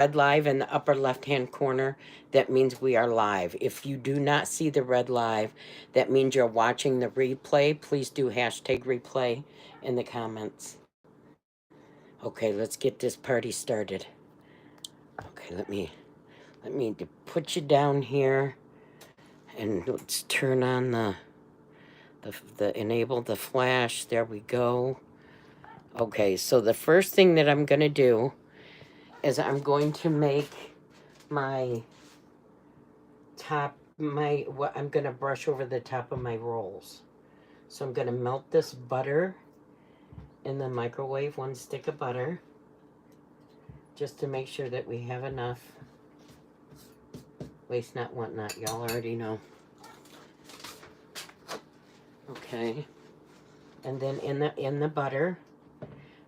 red live in the upper left hand corner, that means we are live. If you do not see the red live, that means you're watching the replay. Please do hashtag replay in the comments. Okay, let's get this party started. Okay, let me put you down here, and let's turn on the enable the flash. There we go. Okay, so the first thing that I'm gonna do is I'm going to make my what I'm gonna brush over the top of my rolls. So I'm gonna melt this butter in the microwave, 1 stick of butter, just to make sure that we have enough. Waste not, want not, y'all already know. Okay, and then in the butter,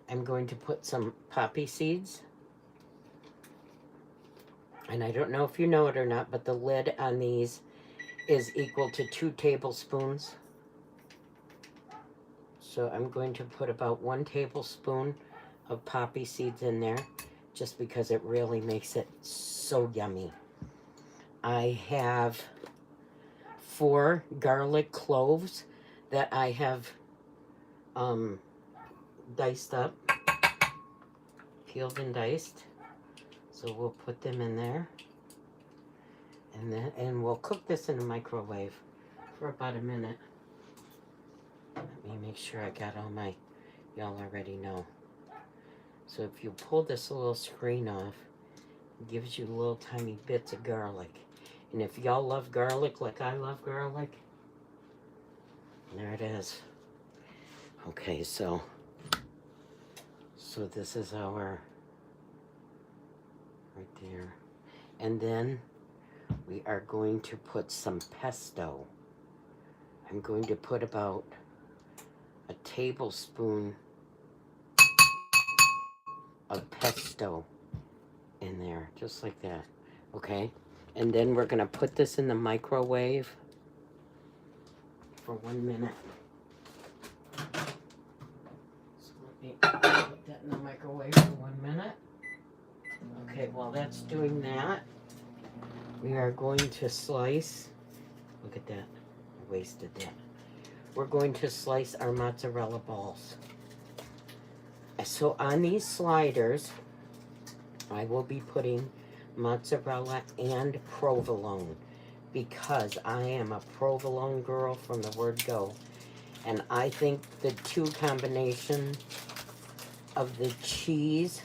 I'm going to put some poppy seeds. And I don't know if you know it or not, but the lid on these is equal to 2 tablespoons. So I'm going to put about 1 tablespoon of poppy seeds in there, just because it really makes it so yummy. I have 4 garlic cloves that I have diced up, peeled and diced. So we'll put them in there, and we'll cook this in the microwave for about a minute. Let me make sure I got all my, y'all already know. So if you pull this little screen off, it gives you little tiny bits of garlic. And if y'all love garlic like I love garlic, there it is. Okay, so this is our, right there. And then we are going to put some pesto. I'm going to put about a tablespoon of pesto in there, just like that. Okay, and then we're gonna put this in the microwave for 1 minute. So let me put that in the microwave for 1 minute. Okay, while that's doing that, we are going to slice, look at that, I wasted that. We're going to slice our mozzarella balls. So on these sliders, I will be putting mozzarella and provolone, because I am a provolone girl from the word go. And I think the 2 combination of the cheese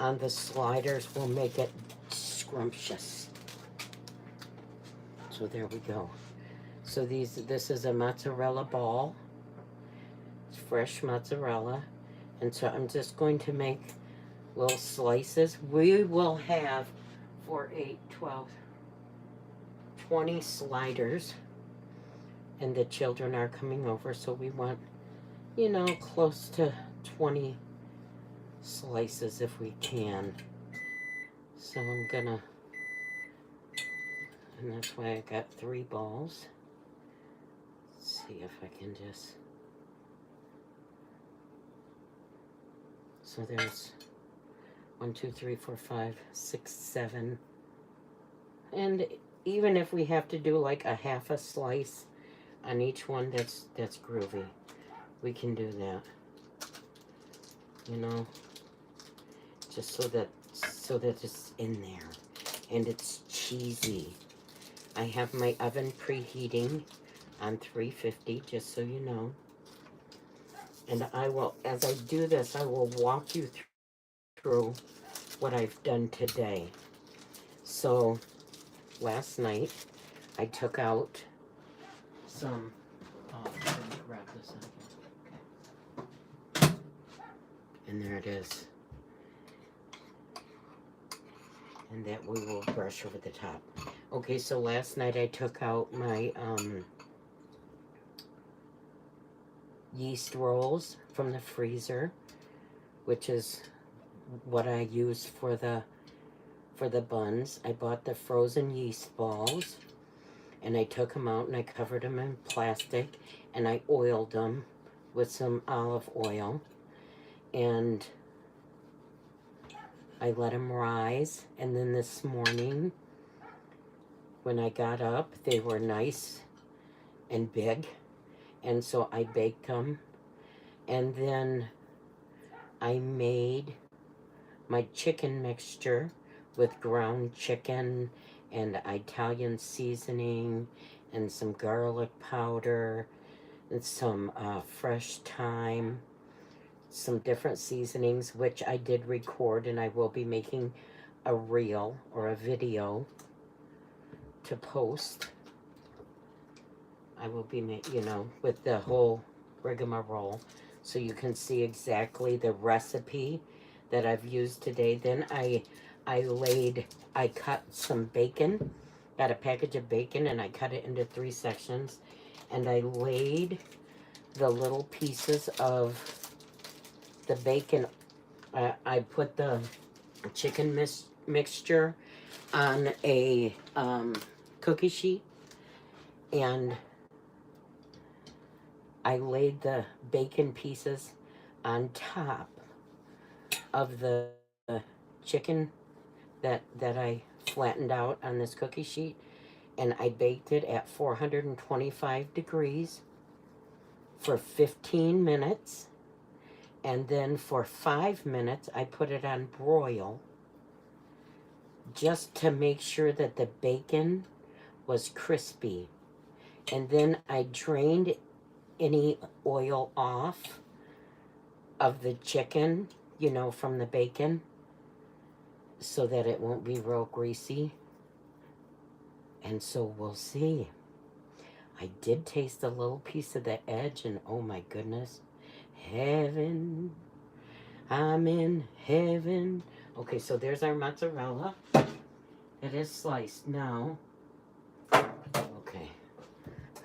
on the sliders will make it scrumptious. So there we go. So this is a mozzarella ball. It's fresh mozzarella. And so I'm just going to make little slices. We will have 4, 8, 12, 20 sliders. And the children are coming over, so we want, close to 20 slices if we can. So I'm gonna, and that's why I got 3 balls. Let's see if I can just, so there's 1, 2, 3, 4, 5, 6, 7. And even if we have to do like a half a slice on each one, that's groovy. We can do that. Just so that it's in there and it's cheesy. I have my oven preheating on 350, just so you know. And I will, as I do this, I will walk you through what I've done today. So last night I took out some, let me grab this out. Okay. And there it is. And that we will brush over the top. Okay, so last night I took out my yeast rolls from the freezer, which is what I use for the buns. I bought the frozen yeast balls, and I took them out and I covered them in plastic, and I oiled them with some olive oil, and I let them rise, and then this morning when I got up, they were nice and big, and so I baked them. And then I made my chicken mixture with ground chicken and Italian seasoning and some garlic powder and some fresh thyme, some different seasonings, which I did record, and I will be making a reel or a video to post. I will be with the whole rigmarole, so you can see exactly the recipe that I've used today. Then I cut some bacon, got a package of bacon, and I cut it into 3 sections, and I laid the little pieces of the bacon. I put the chicken mixture on a cookie sheet, and I laid the bacon pieces on top of the chicken that I flattened out on this cookie sheet, and I baked it at 425 degrees for 15 minutes, and then for 5 minutes I put it on broil just to make sure that the bacon was crispy. And then I drained any oil off of the chicken, from the bacon, so that it won't be real greasy. And so we'll see. I did taste a little piece of the edge, and oh my goodness, heaven, I'm in heaven. Okay, so there's our mozzarella. It is sliced now. Okay,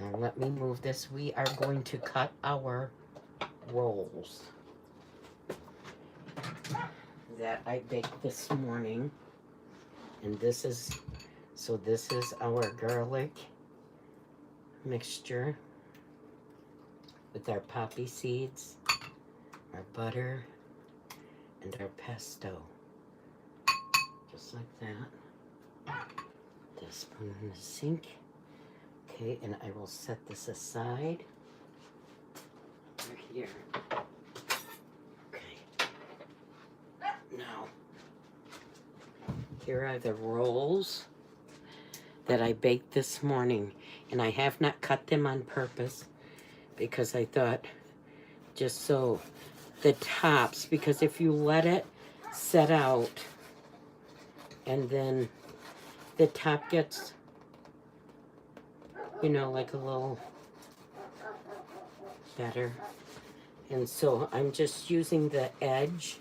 now let me move this. We are going to cut our rolls that I baked this morning. And this is our garlic mixture with our poppy seeds, our butter, and our pesto. Just like that. Put a spoon in the sink. Okay, and I will set this aside over here. Okay. Now, here are the rolls that I baked this morning, and I have not cut them on purpose because I thought just so the tops, because if you let it set out and then the top gets, like a little better. And so I'm just using the edge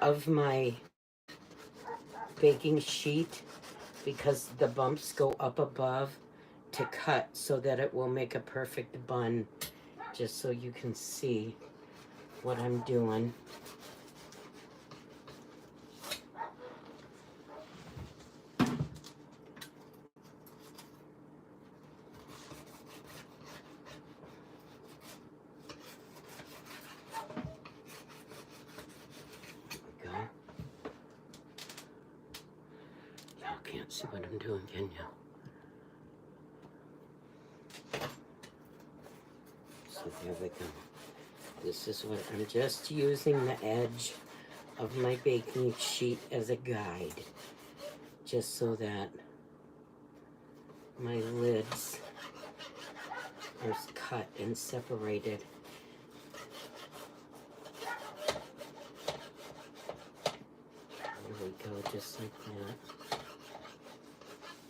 of my baking sheet, because the bumps go up above, to cut so that it will make a perfect bun, just so you can see what I'm doing. Can't see what I'm doing, can you? So there we go. This is what I'm just using the edge of my baking sheet as a guide, just so that my lids are cut and separated. There we go, just like that.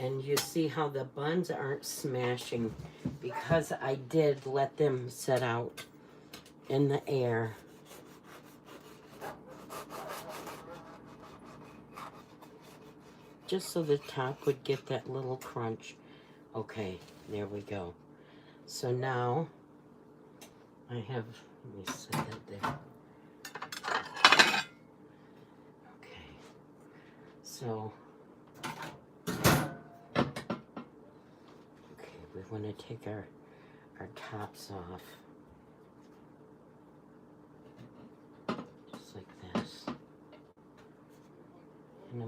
And you see how the buns aren't smashing, because I did let them set out in the air. Just so the top would get that little crunch. Okay, there we go. So now I have, let me set that there. Okay, so we want to take our tops off, just like this.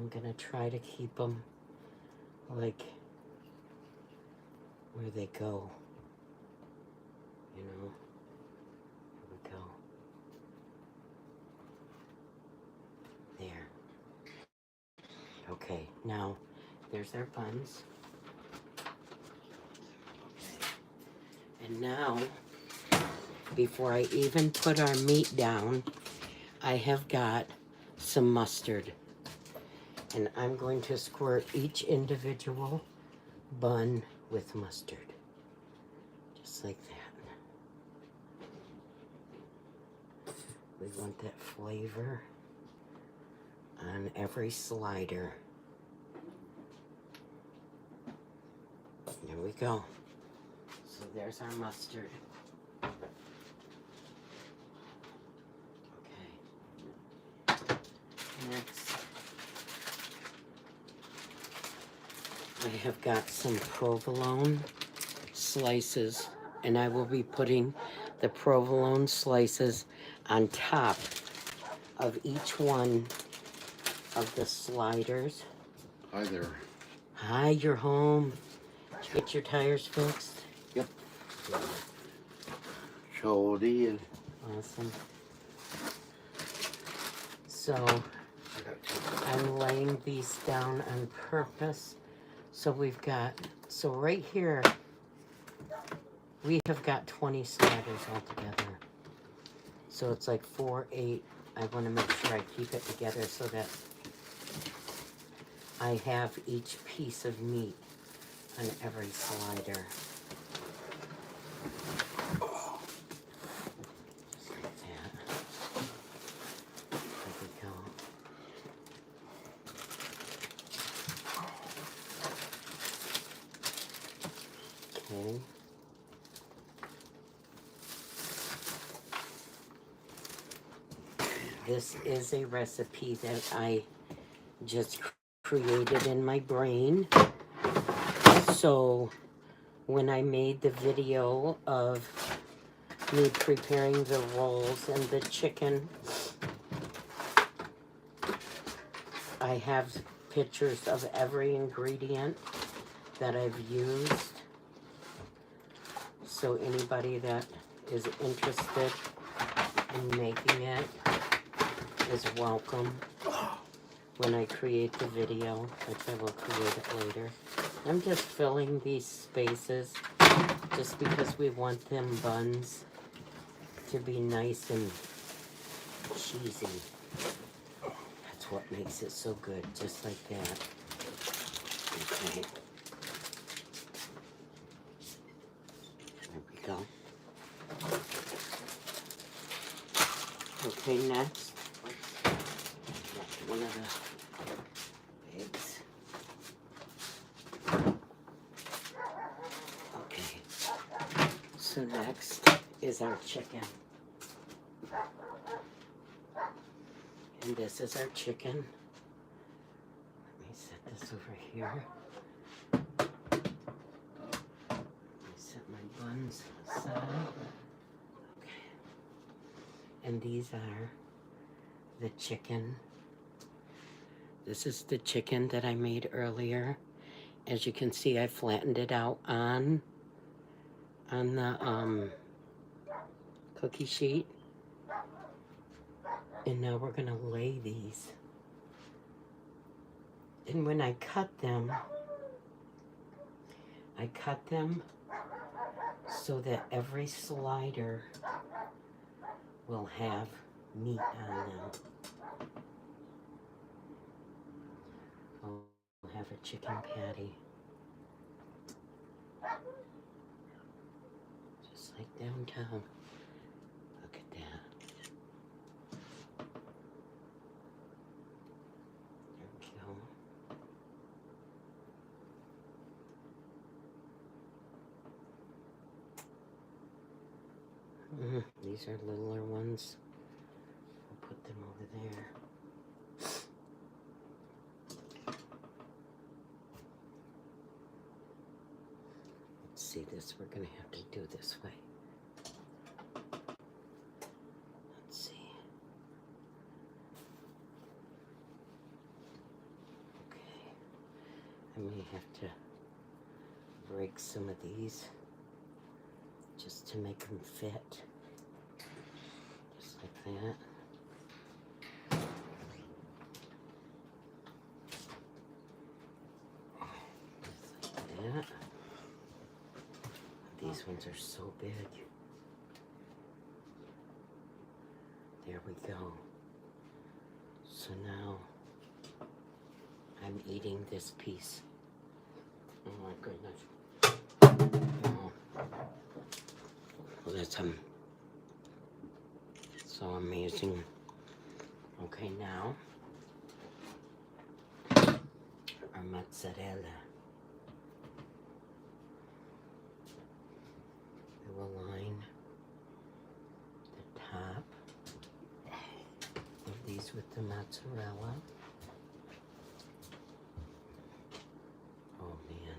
I'm gonna try to keep them like where they go. You know, here we go. There. Okay, now there's our buns. Okay. And now, before I even put our meat down, I have got some mustard. And I'm going to squirt each individual bun with mustard. Just like that. We want that flavor on every slider. There we go. So there's our mustard. Okay. Next, I have got some provolone slices, and I will be putting the provolone slices on top of each one of the sliders. Hi there. Hi, you're home. Did you get your tires fixed? Yep. Sure did. Awesome. So I'm laying these down on purpose. So we've got, so right here, we have got 20 sliders altogether. So it's like 4, 8. I want to make sure I keep it together so that I have each piece of meat on every slider. Just like that. There we go. Okay. This is a recipe that I just created in my brain. So when I made the video of me preparing the rolls and the chicken, I have pictures of every ingredient that I've used. So anybody that is interested in making it is welcome when I create the video, which I will create it later. I'm just filling these spaces just because we want them buns to be nice and cheesy. That's what makes it so good, just like that. Okay. There we go. Okay, next, one of the eggs. Okay, so next is our chicken. And this is our chicken. Let me set this over here. Let me set my buns aside. Okay. And these are the chicken. This is the chicken that I made earlier. As you can see, I flattened it out on the cookie sheet. And now we're gonna lay these. And when I cut them so that every slider will have meat on them. We'll have a chicken patty. Just like downtown. Look at that. There we go. These are littler ones. I'll put them over there. Let's see this. We're going to have to do this way. Let's see. I may have to break some of these just to make them fit. Just like that. Just like that. These ones are so big. There we go. So now I'm eating this piece. Oh my goodness. Oh. Well, that's so amazing. Okay, now our mozzarella. We will line the top of these with the mozzarella. Oh man,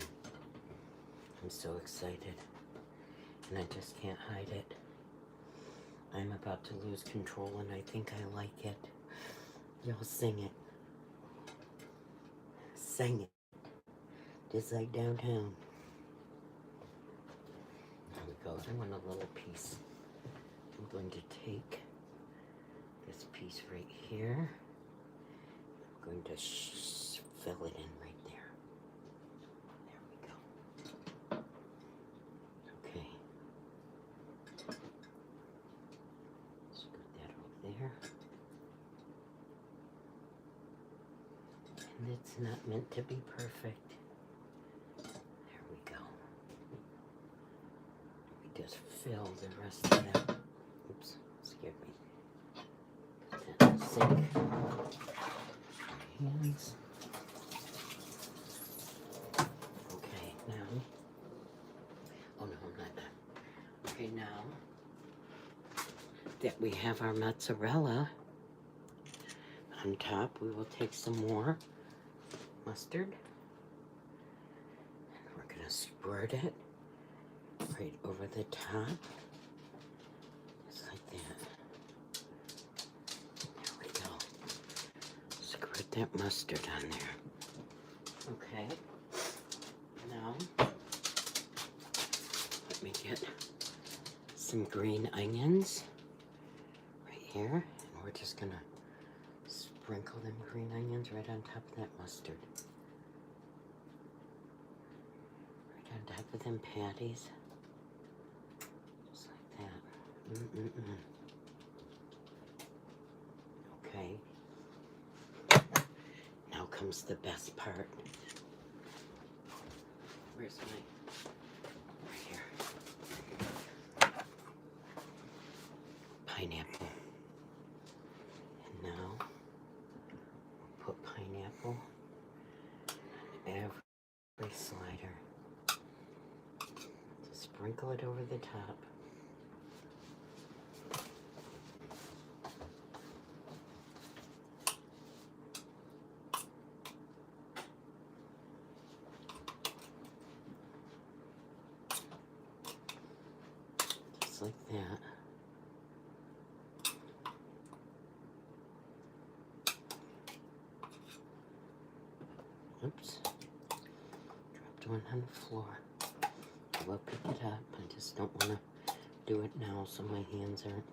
I'm so excited, and I just can't hide it. I'm about to lose control, and I think I like it. Y'all sing it. Sing it. Just like downtown. There we go. I want a little piece. I'm going to take this piece right here. I'm going to fill it in right there. There we go. Okay. Let's put that over there. And it's not meant to be perfect. There we go. We just fill the rest of that. Oops, scared me. Put that in the sink. Hands. Okay, now. Oh no, I'm not done. Okay, now that we have our mozzarella on top, we will take some more mustard. And we're going to spread it right over the top. Just like that. There we go. Squirt that mustard on there. Okay. Now, let me get some green onions right here. And we're just going to sprinkle them green onions right on top of that mustard. Right on top of them patties. Just like that. Okay. Now comes the best part. Where's my... Right here. Pineapple. And now put pineapple on every slider. Just sprinkle it over the top. Just like that. Oops, dropped one on the floor. I will pick it up. I just don't want to do it now so my hands aren't.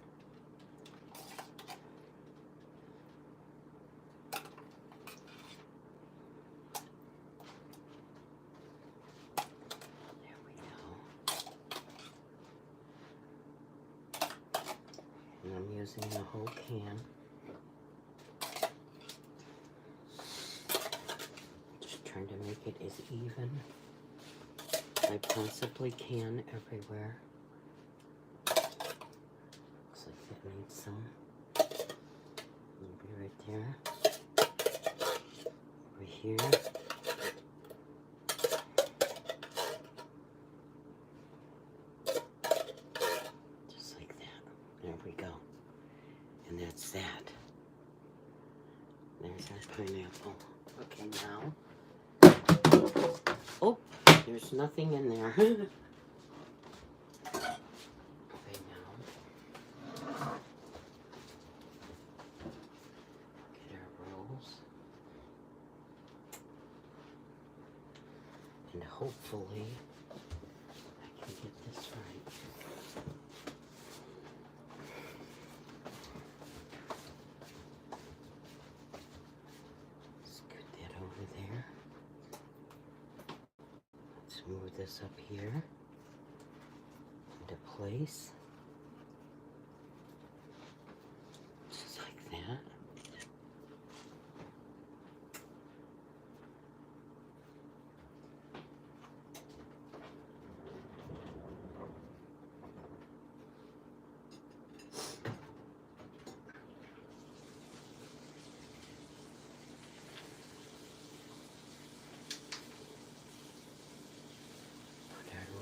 There we go. And I'm using the whole can. Trying to make it as even as I possibly can everywhere. Looks like that needs some. Maybe right there. Over here. Just like that. There we go. And that's that. There's our pineapple. Okay, now. Oh, there's nothing in there. Okay, now get our rolls. And hopefully I can get this right. Scoot that over there. Let's move this up here into place. Just like that.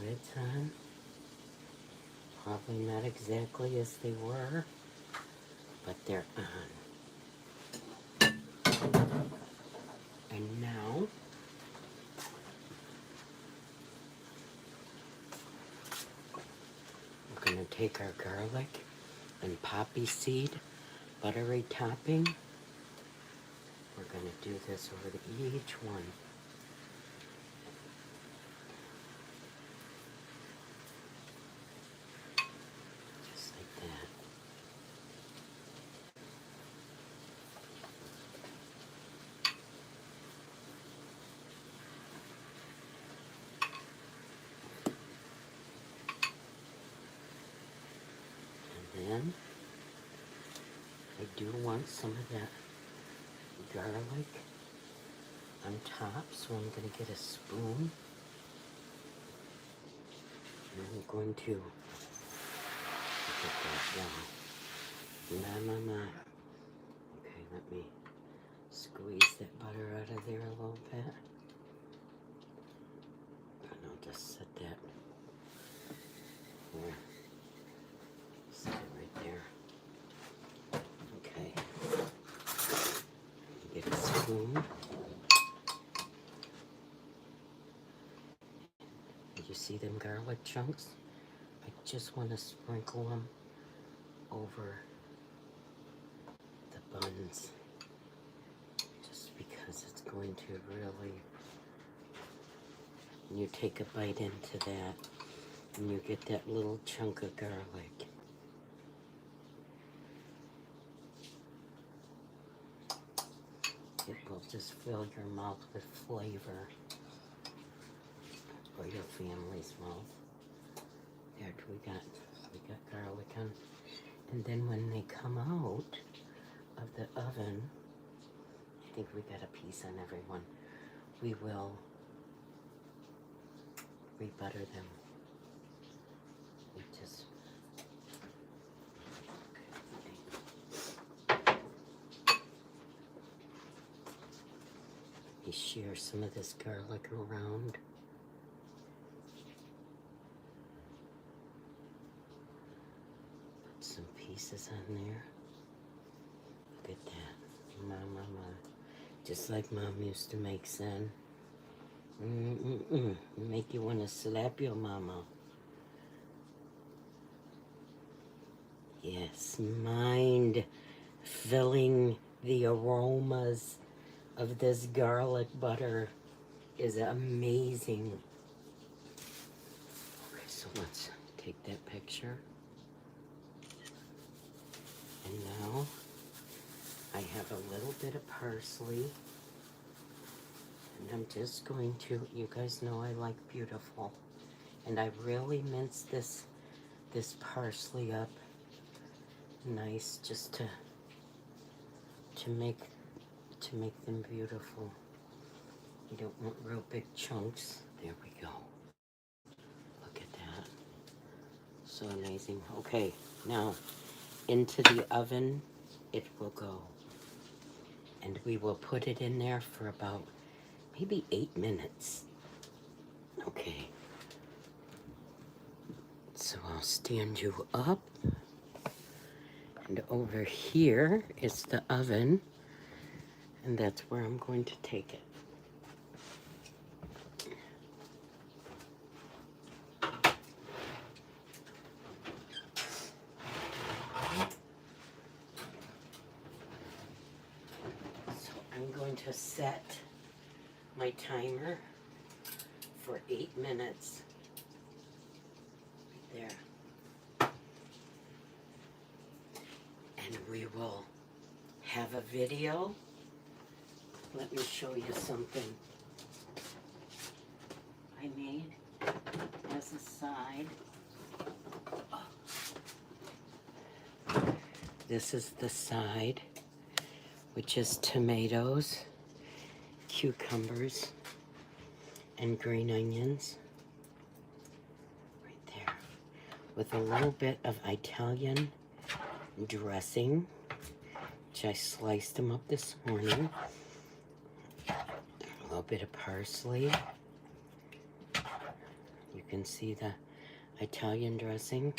Lids on. Probably not exactly as they were, but they're on. And now we're going to take our garlic and poppy seed buttery topping. We're going to do this over each one. Then I do want some of that garlic on top, so I'm going to get a spoon. And I'm going to get that down. Okay, let me squeeze that butter out of there a little bit. And I'll just set that there. Set it right there. Okay. Get a spoon. You see them garlic chunks? I just want to sprinkle them over the buns. Just because it's going to really... You take a bite into that and you get that little chunk of garlic. It will just fill your mouth with flavor, or your family's mouth. There, we got garlic on. And then when they come out of the oven, I think we got a piece on everyone, we will re-butter them. We just... You share some of this garlic around. Put some pieces on there. Look at that. Mama. Just like Mom used to make, son. Make you want to slap your mama. Yes, mind filling the aromas of this garlic butter is amazing. Okay, so let's take that picture. And now I have a little bit of parsley. And I'm just going to, you guys know I like beautiful. And I really minced this parsley up nice just to make them beautiful. You don't want real big chunks. There we go. Look at that. So amazing. Okay, now into the oven it will go. And we will put it in there for about maybe 8 minutes. Okay. So I'll stand you up. And over here is the oven. And that's where I'm going to take it. So I'm going to set my timer for 8 minutes. Right there. And we will have a video. Let me show you something I made as a side. This is the side, which is tomatoes, cucumbers, and green onions. Right there. With a little bit of Italian dressing, which I sliced them up this morning. A little bit of parsley. You can see the Italian dressing.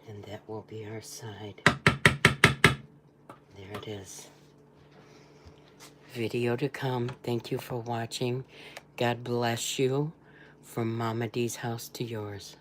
And that will be our side. There it is. Video to come. Thank you for watching. God bless you. From Mama D's house to yours.